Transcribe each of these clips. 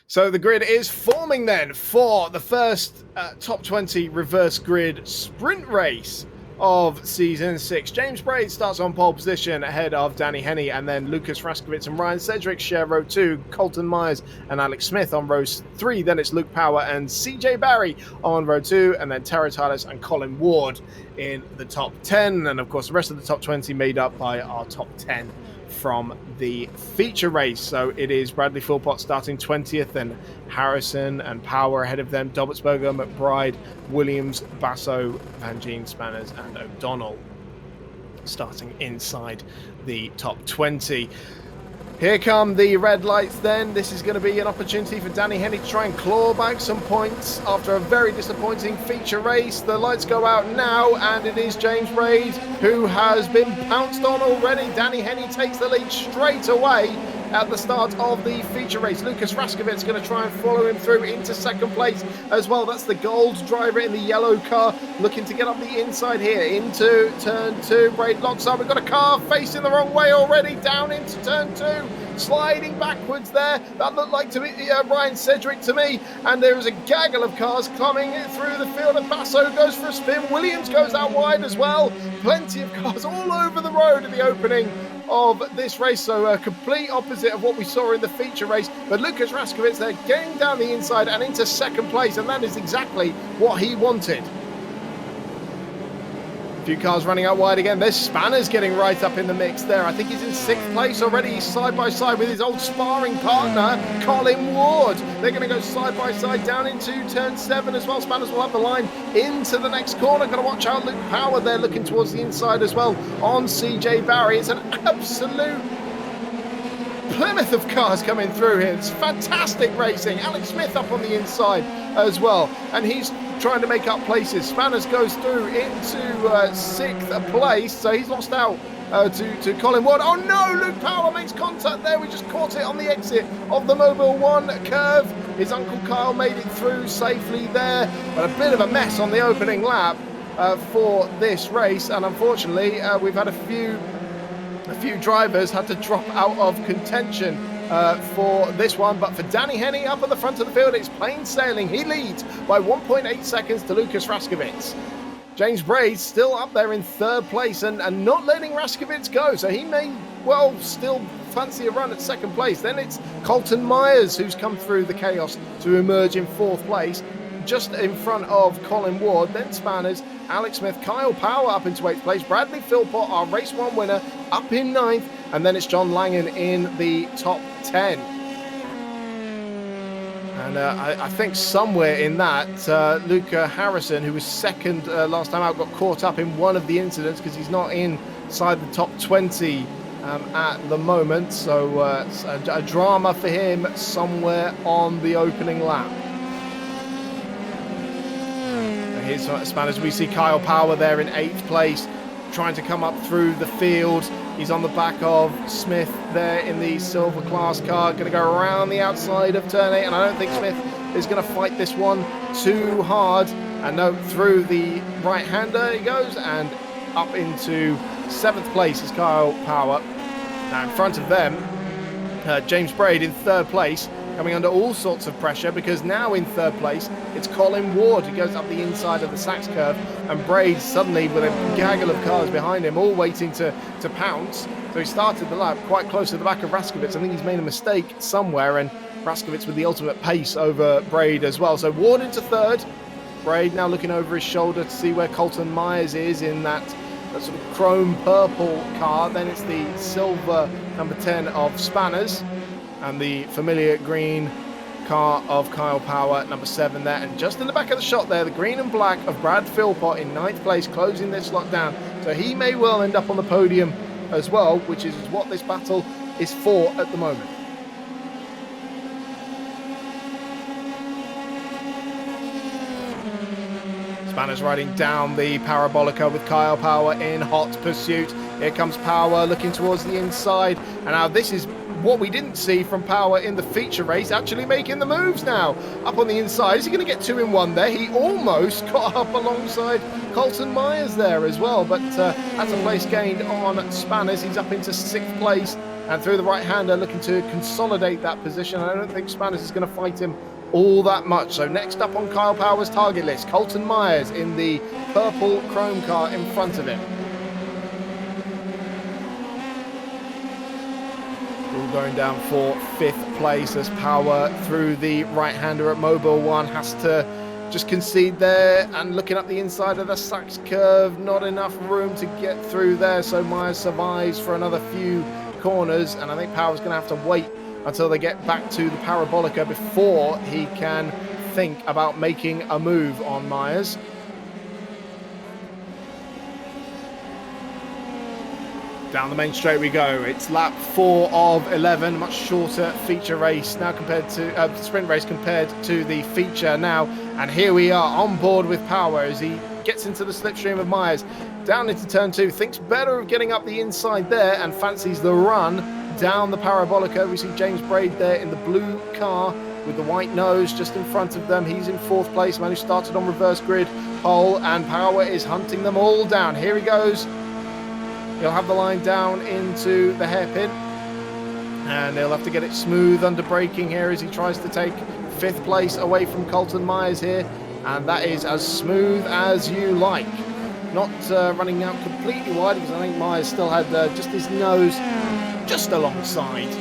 So the grid is forming then for the first top 20 reverse grid sprint race of season 6. James Braid starts on pole position ahead of Danny Henny, and then Lucas Raskowitz and Ryan Sedgwick share row 2, Colton Myers and Alex Smith on row 3, then it's Luke Power and CJ Barry on row 2, and then Tara Titus and Colin Ward in the top 10, and of course the rest of the top 20 made up by our top 10 from the feature race. So it is Bradley Philpott starting 20th, and Harrison and Power ahead of them, Dobertsberger, McBride, Williams, Basso, Van Gien, Spanners and O'Donnell starting inside the top 20. Here come the red lights then. This is going to be an opportunity for Danny Henny to try and claw back some points after a very disappointing feature race. The lights go out now, and it is James Braid who has been pounced on already. Danny Henny takes the lead straight away at the start of the feature race. Lucas Raskowitz going to try and follow him through into second place as well. That's the gold driver in the yellow car looking to get up the inside here into turn 2. Braid locks up. We've got a car facing the wrong way already down into turn 2. Sliding backwards there. That looked like to be Ryan Sedgwick to me. And there is a gaggle of cars coming through the field. And Basso goes for a spin. Williams goes out wide as well. Plenty of cars all over the road at the opening of this race. So a complete opposite of what we saw in the feature race. But Lucas Raskowitz there getting down the inside and into second place. And that is exactly what he wanted. Few cars running out wide again. There's Spanners getting right up in the mix there. I think he's in 6th place already. He's side by side with his old sparring partner, Colin Ward. They're going to go side by side down into turn 7 as well. Spanners will have the line into the next corner. Got to watch out. Luke Power there looking towards the inside as well on CJ Barry. It's an absolute plymouth of cars coming through here. It's fantastic racing. Alex Smith up on the inside as well, and he's trying to make up places. Spanners goes through into 6th place, so he's lost out to Colin Ward. Oh no, Luke Power makes contact there. We just caught it on the exit of the Mobile 1 curve. His uncle Kyle made it through safely there, but a bit of a mess on the opening lap for this race, and unfortunately we've had a few drivers had to drop out of contention for this one, but for Danny Henny up at the front of the field, it's plain sailing. He leads by 1.8 seconds to Lucas Raskowitz. James Braid still up there in 3rd place and not letting Raskowitz go, so he may well still fancy a run at 2nd place. Then it's Colton Myers who's come through the chaos to emerge in 4th place, just in front of Colin Ward. Then Spanners, Alex Smith, Kyle Power up into 8th place, Bradley Philpott, our race 1 winner, up in 9th, and then it's John Langan in the top 10. And I think somewhere in that, Luca Harrison, who was 2nd last time out, got caught up in one of the incidents because he's not inside the top 20 at the moment. So a drama for him somewhere on the opening lap. Here's Spanners. We see Kyle Power there in 8th place, trying to come up through the field. He's on the back of Smith there in the silver class car, going to go around the outside of turn 8, and I don't think Smith is going to fight this one too hard. And no, through the right-hander he goes, and up into 7th place is Kyle Power. Now in front of them, James Braid in 3rd place, coming under all sorts of pressure, because now in 3rd place it's Colin Ward who goes up the inside of the Sachs curve, and Braid suddenly with a gaggle of cars behind him all waiting to pounce. So he started the lap quite close to the back of Raskowitz. I think he's made a mistake somewhere, and Raskowitz with the ultimate pace over Braid as well. So Ward into 3rd, Braid now looking over his shoulder to see where Colton Myers is in that sort of chrome purple car. Then it's the silver number 10 of Spanners, and the familiar green car of Kyle Power, number 7 there. And just in the back of the shot there, the green and black of Brad Philpott in 9th place, closing this lot down. So he may well end up on the podium as well, which is what this battle is for at the moment. Spanners riding down the Parabolica with Kyle Power in hot pursuit. Here comes Power looking towards the inside, and now this is what we didn't see from Power in the feature race, actually making the moves now. Up on the inside, is he going to get 2 in 1 there? He almost got up alongside Colton Myers there as well, but that's a place gained on Spanners. He's up into 6th place and through the right-hander, looking to consolidate that position. I don't think Spanners is going to fight him all that much. So next up on Kyle Power's target list, Colton Myers in the purple chrome car in front of him. All going down for 5th place as Power through the right-hander at Mobile 1 has to just concede there, and looking up the inside of the Sachs curve, not enough room to get through there, so Myers survives for another few corners, and I think Power's going to have to wait until they get back to the Parabolica before he can think about making a move on Myers. Down the main straight we go. It's lap 4 of 11, much shorter feature race now compared to sprint race compared to the feature now. And here we are on board with Power as he gets into the slipstream of Myers. Down into turn 2, thinks better of getting up the inside there and fancies the run down the Parabolica. We see James Braid there in the blue car with the white nose just in front of them. He's in 4th place, man who started on reverse grid pole, and Power is hunting them all down. Here he goes. He'll have the line down into the hairpin, and he'll have to get it smooth under braking here as he tries to take 5th place away from Colton Myers here, and that is as smooth as you like. Not running out completely wide, because I think Myers still had just his nose just alongside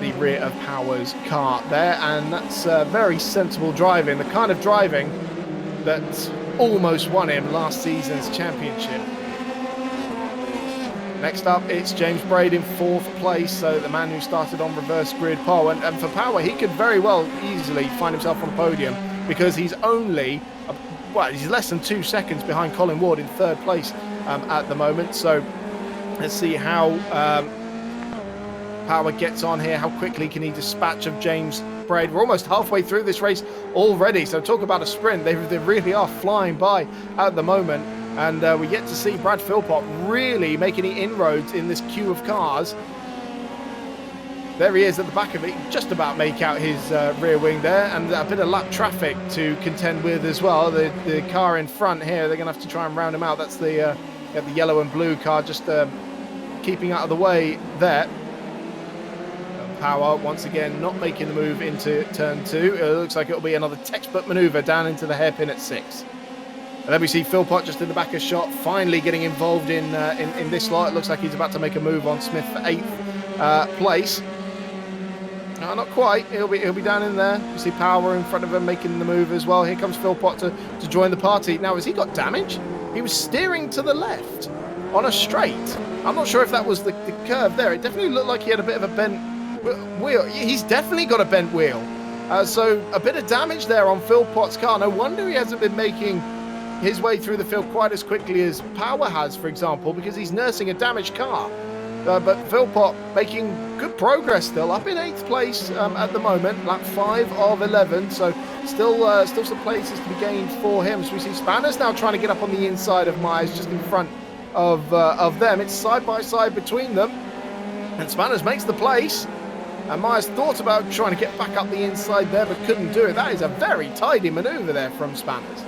the rear of Power's car there, and that's very sensible driving, the kind of driving that almost won him last season's championship. Next up, it's James Braid in 4th place, so the man who started on reverse grid pole. And for Power, he could very well easily find himself on the podium, because he's only, he's less than 2 seconds behind Colin Ward in 3rd place at the moment. So let's see how Power gets on here. How quickly can he dispatch of James Braid? We're almost halfway through this race already, so talk about a sprint. They really are flying by at the moment. And we get to see Brad Philpott really making any inroads in this queue of cars. There he is at the back of it, just about make out his rear wing there, and a bit of lap traffic to contend with as well. The car in front here, they're going to have to try and round him out. That's the yellow and blue car, just keeping out of the way there. Power once again not making the move into turn 2. It looks like it'll be another textbook maneuver down into the hairpin at 6. And then we see Philpott just in the back of shot, finally getting involved in this lot. It looks like he's about to make a move on Smith for 8th place. No, not quite. He'll be down in there. You see Power in front of him making the move as well. Here comes Philpott to join the party. Now, has he got damage? He was steering to the left on a straight. I'm not sure if that was the curve there. It definitely looked like he had a bit of a bent wheel. He's definitely got a bent wheel. So a bit of damage there on Philpott's car. No wonder he hasn't been making his way through the field quite as quickly as Power has, for example, because he's nursing a damaged car. But Philpott making good progress still, up in 8th place at the moment, lap 5 of 11, so still some places to be gained for him. So we see Spanners now trying to get up on the inside of Myers, just in front of them. It's side by side between them, and Spanners makes the place. And Myers thought about trying to get back up the inside there, but couldn't do it. That is a very tidy manoeuvre there from Spanners.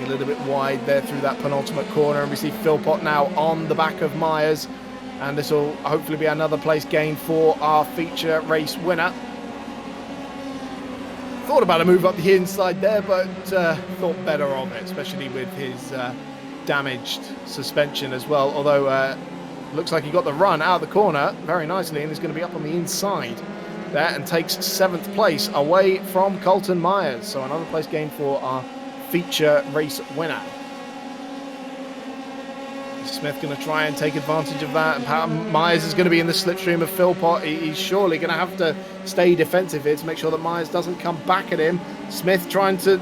A little bit wide there through that penultimate corner, and we see Philpott now on the back of Myers, and this will hopefully be another place gained for our feature race winner. Thought about a move up the inside there, but thought better of it, especially with his damaged suspension as well, although looks like he got the run out of the corner very nicely, and is going to be up on the inside there and takes 7th place away from Colton Myers. So another place gained for our feature race winner. Smith going to try and take advantage of that, and Myers is going to be in the slipstream of Philpott. He's surely going to have to stay defensive here to make sure that Myers doesn't come back at him. Smith trying to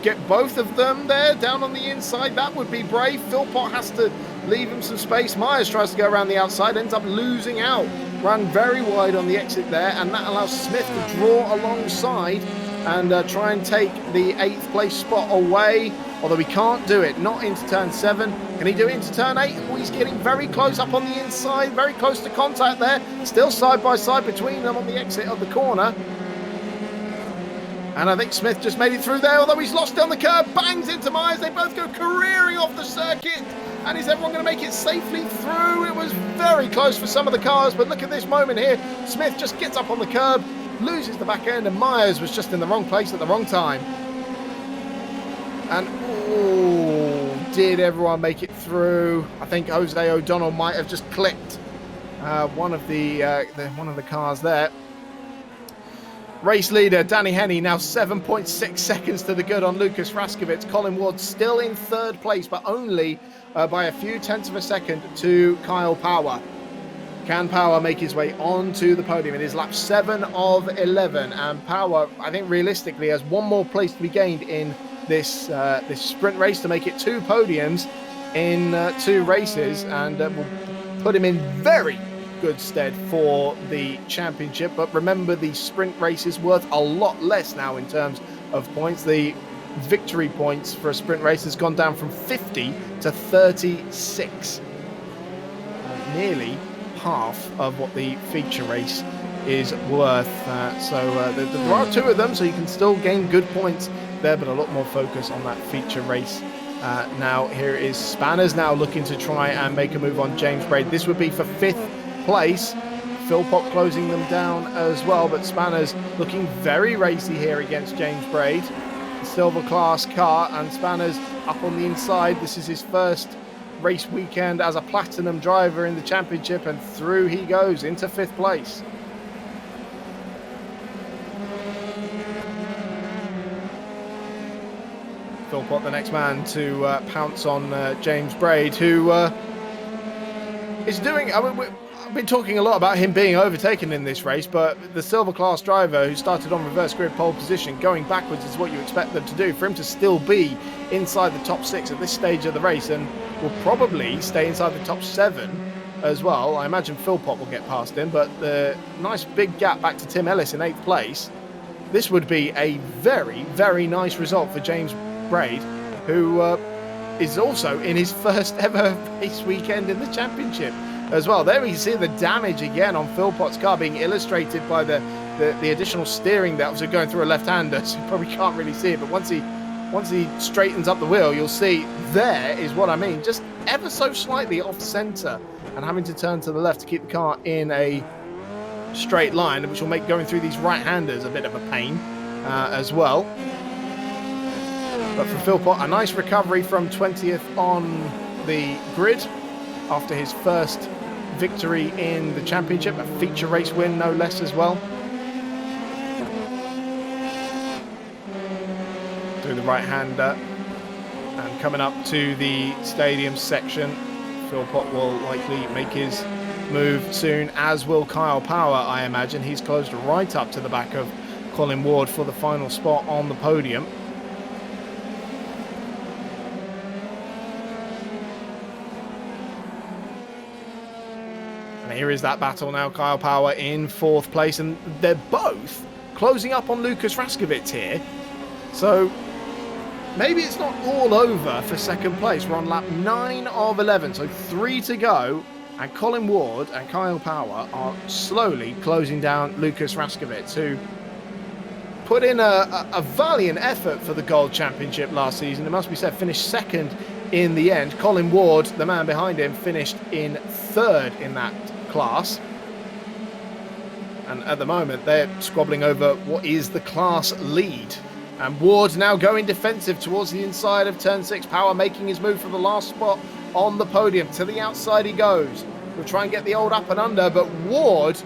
get both of them there down on the inside. That would be brave. Philpott has to leave him some space. Myers tries to go around the outside, ends up losing out. Ran very wide on the exit there, and that allows Smith to draw alongside and try and take the 8th place spot away, although he can't do it. Not into turn 7. Can he do it into turn 8? Oh, he's getting very close up on the inside, very close to contact there. Still side by side between them on the exit of the corner. And I think Smith just made it through there, although he's lost down the curb, bangs into Myers. They both go careering off the circuit, And is everyone going to make it safely through? It was very close for some of the cars, but look at this moment here. Smith just gets up on the curb, loses the back end, and Myers was just in the wrong place at the wrong time. And, oh, did everyone make it through? I think Jose O'Donnell might have just clipped one of the cars there. Race leader Danny Henney now 7.6 seconds to the good on Lucas Raskovic. Colin Ward still in third place, but only by a few tenths of a second to Kyle Power. Can Power make his way onto the podium? It is lap 7 of 11, and Power, I think realistically, has one more place to be gained in this sprint race to make it 2 podiums in 2 races, and will put him in very good stead for the championship. But remember, the sprint race is worth a lot less now in terms of points. The victory points for a sprint race has gone down from 50 to 36, nearly half of what the feature race is worth. There are 2 of them, so you can still gain good points there, but a lot more focus on that feature race. Now here is Spanners now looking to try and make a move on James Braid. This would be for 5th place. Philpott closing them down as well, but Spanners looking very racy here against James Braid. Silver class car, and Spanners up on the inside. This is his first race weekend as a platinum driver in the championship, and through he goes into 5th place. Philpott the next man to pounce on James Braid, who is doing, I've been talking a lot about him being overtaken in this race, but the silver class driver who started on reverse grid pole position, going backwards is what you expect them to do. For him to still be inside the top 6 at this stage of the race, and will probably stay inside the top 7 as well. I imagine Philpott will get past him, but the nice big gap back to Tim Ellis in 8th place. This would be a very, very nice result for James Braid, who is also in his first ever race weekend in the championship as well. There we can see the damage again on Philpott's car being illustrated by the additional steering that was going through a left-hander, so you probably can't really see it, but once he straightens up the wheel, you'll see there is what I mean, just ever so slightly off center and having to turn to the left to keep the car in a straight line, which will make going through these right-handers a bit of a pain as well. But for Philpott, a nice recovery from 20th on the grid after his first victory in the championship, a feature race win no less as well. Through the right-hander and coming up to the stadium section, Philpott will likely make his move soon, as will Kyle Power, I imagine. He's closed right up to the back of Colin Ward for the final spot on the podium. And here is that battle now. Kyle Power in 4th place, and they're both closing up on Lucas Raskovic here. So maybe it's not all over for 2nd place. We're on lap 9 of 11, so 3 to go. And Colin Ward and Kyle Power are slowly closing down Lucas Raskovic, who put in a valiant effort for the Gold Championship last season. It must be said, finished 2nd in the end. Colin Ward, the man behind him, finished in 3rd in that class. And at the moment, they're squabbling over what is the class lead. And Ward now going defensive towards the inside of turn 6. Power making his move for the last spot on the podium. To the outside he goes. We'll try and get the old up and under, but Ward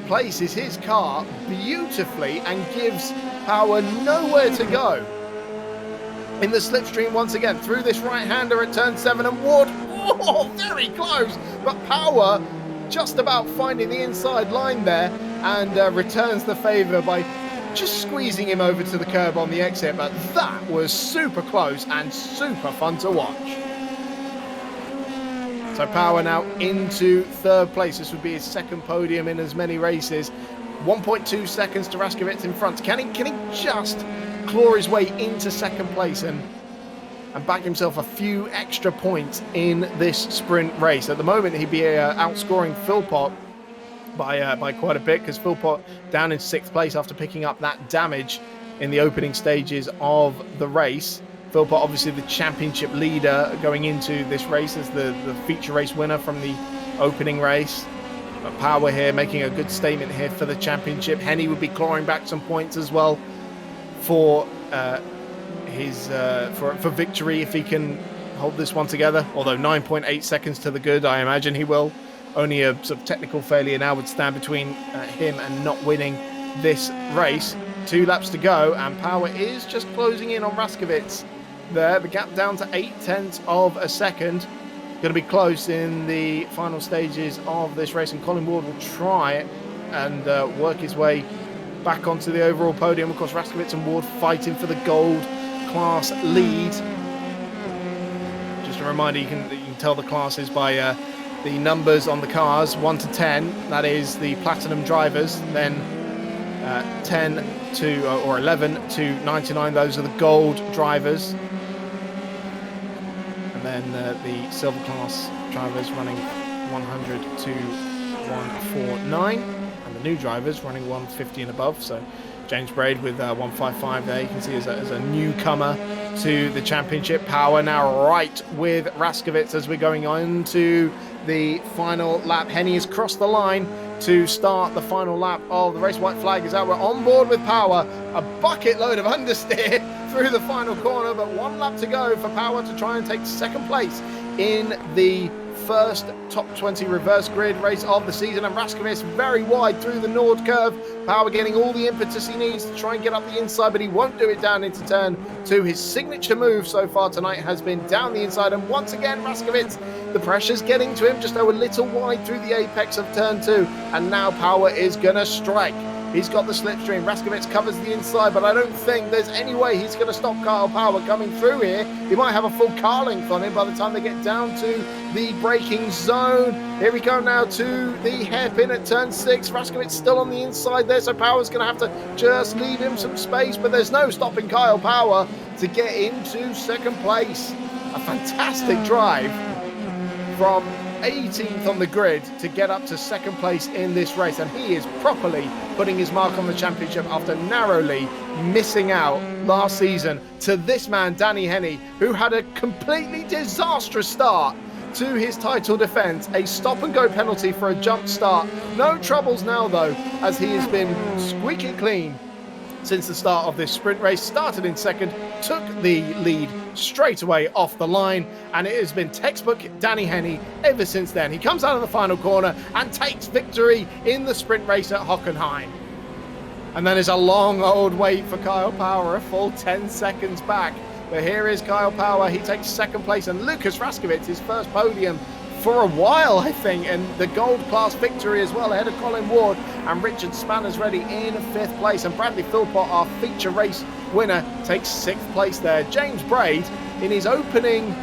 places his car beautifully and gives Power nowhere to go. In the slipstream once again, through this right-hander at turn 7, and Ward, oh, very close, but Power just about finding the inside line there, and returns the favour by just squeezing him over to the curb on the exit. But that was super close and super fun to watch. So Power now into 3rd place. This would be his 2nd podium in as many races. 1.2 seconds to Raskovic in front. Can he just claw his way into 2nd place and back himself a few extra points in this sprint race? At the moment, he'd be outscoring Philpott by quite a bit, because Philpott down in 6th place after picking up that damage in the opening stages of the race. Philpott, obviously the championship leader going into this race as the feature race winner from the opening race. But Power here making a good statement here for the championship. Henny would be clawing back some points as well for for victory if he can hold this one together. Although 9.8 seconds to the good, I imagine he will. Only a sort of technical failure now would stand between him and not winning this race. 2 laps to go, and Power is just closing in on Raskovitz there. The gap down to 0.8 of a second. Going to be close in the final stages of this race, and Colin Ward will try and work his way back onto the overall podium. Of course, Raskovitz and Ward fighting for the gold class lead. Just a reminder, you can tell the classes by the numbers on the cars, 1 to 10. That is the platinum drivers. Then 10 to or 11 to 99. Those are the gold drivers. And then the silver class drivers running 100 to 149, and the new drivers running 150 and above. So James Braid with 155 there, you can see as a newcomer to the championship. Power now right with Raskovitz as we're going on to the final lap. Henny has crossed the line to start the final lap of the race. White flag is out. We're on board with Power. A bucket load of understeer through the final corner, but 1 lap to go for Power to try and take second place in the first top 20 reverse grid race of the season. And Raskovitz very wide through the Nord curve. Power getting all the impetus he needs to try and get up the inside, but he won't do it down into turn 2. His signature move so far tonight has been down the inside, and once again Raskovitz, the pressure's getting to him, just a little wide through the apex of turn 2, and now Power is gonna strike. He's got the slipstream. Raskovitz covers the inside, but I don't think there's any way he's going to stop Kyle Power coming through here. He might have a full car length on him by the time they get down to the braking zone. Here we go now to the hairpin at turn 6. Raskovitz still on the inside there, so Power's going to have to just leave him some space, but there's no stopping Kyle Power to get into second place. A fantastic drive from 18th on the grid to get up to second place in this race, and he is properly putting his mark on the championship after narrowly missing out last season to this man Danny Henny, who had a completely disastrous start to his title defence. A stop and go penalty for a jump start. No troubles now though, as he has been squeaky clean since the start of this sprint race. Started in second, took the lead straight away off the line, and it has been textbook Danny Henny ever since then. He comes out of the final corner and takes victory in the sprint race at Hockenheim. And then there's a long old wait for Kyle Power, a full 10 seconds back. But here is Kyle Power. He takes second place, and Lucas Raskovitz, his first podium for a while, I think, and the gold class victory as well, ahead of Colin Ward, and Richard Spanner's ready in 5th place, and Bradley Philpott, our feature race winner, takes 6th place there. James Braid, in his opening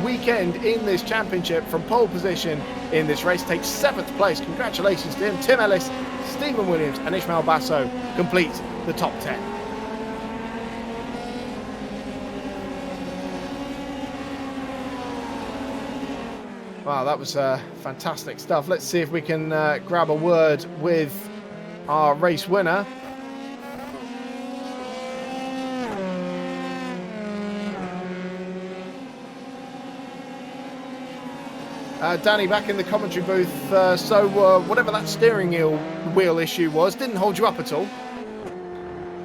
weekend in this championship from pole position in this race, takes 7th place. Congratulations to him. Tim Ellis, Stephen Williams and Ishmael Basso complete the top 10. Wow, that was fantastic stuff. Let's see if we can grab a word with our race winner. Danny, back in the commentary booth. So whatever that steering wheel issue was, didn't hold you up at all?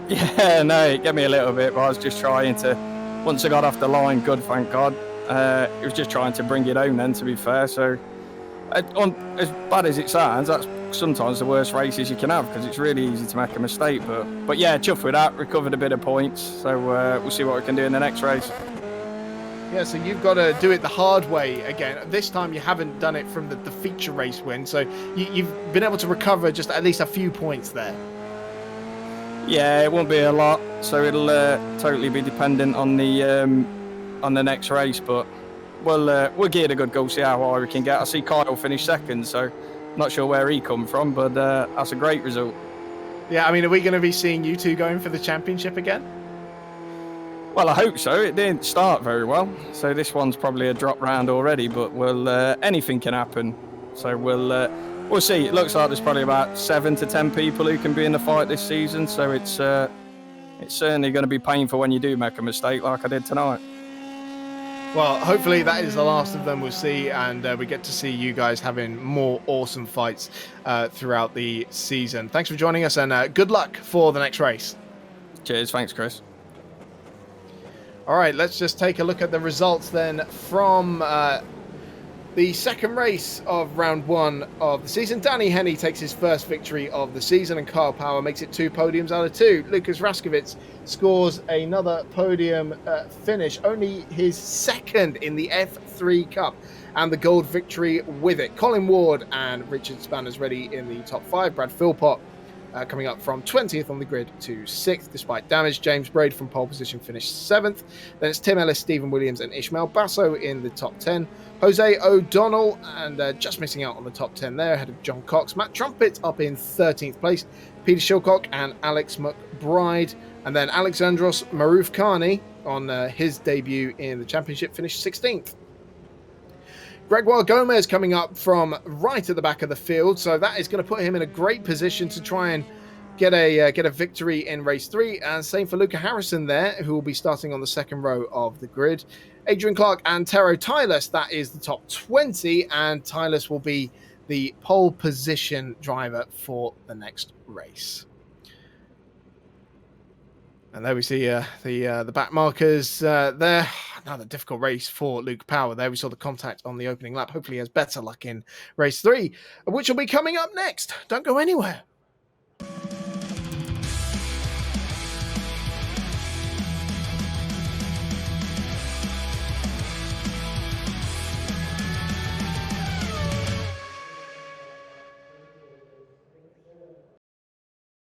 Yeah, no, it gave me a little bit, but I was just trying to, once I got off the line, good, thank God. It was just trying to bring it home then, to be fair. So as bad as it sounds, that's sometimes the worst races you can have, because it's really easy to make a mistake. But yeah, chuffed with that, recovered a bit of points. So we'll see what we can do in the next race. Yeah, so you've got to do it the hard way again. This time you haven't done it from the feature race win, so you've been able to recover just at least a few points there. Yeah, it won't be a lot, so it'll totally be dependent on the next race, but we'll give it a good go, see how high we can get. I see Kyle finish second, so not sure where he come from, but that's a great result. Yeah, I mean, are we going to be seeing you two going for the championship again? Well, I hope so. It didn't start very well, so this one's probably a drop round already, but anything can happen. So we'll see. It looks like there's probably about 7 to 10 people who can be in the fight this season, so it's it's certainly going to be painful when you do make a mistake like I did tonight. Well, hopefully that is the last of them we'll see, and we get to see you guys having more awesome fights throughout the season. Thanks for joining us, and good luck for the next race. Cheers. Thanks, Chris. All right, let's just take a look at the results then from the second race of round 1 of the season. Danny Henny takes his first victory of the season, and Kyle Power makes it 2 podiums out of 2. Lucas Raskovitz scores another podium finish, only his second in the F3 Cup, and the gold victory with it. Colin Ward and Richard Spanners ready in the top 5. Brad Philpott coming up from 20th on the grid to 6th despite damage. James Braid from pole position finished 7th. Then it's Tim Ellis, Stephen Williams and Ishmael Basso in the top 10. Jose O'Donnell, and just missing out on the top 10 there, ahead of John Cox. Matt Trumpet up in 13th place. Peter Shilcock and Alex McBride. And then Alexandros Marufkani on his debut in the championship finished 16th. Gregoire Gomez coming up from right at the back of the field, so that is going to put him in a great position to try and get a victory in race 3. And same for Luca Harrison there, who will be starting on the second row of the grid. Adrian Clark and Tero Tylus, that is the top 20, and Tylus will be the pole position driver for the next race. And there we see the back markers there. Another difficult race for Luke Power there. We saw the contact on the opening lap. Hopefully he has better luck in race 3, which will be coming up next. Don't go anywhere.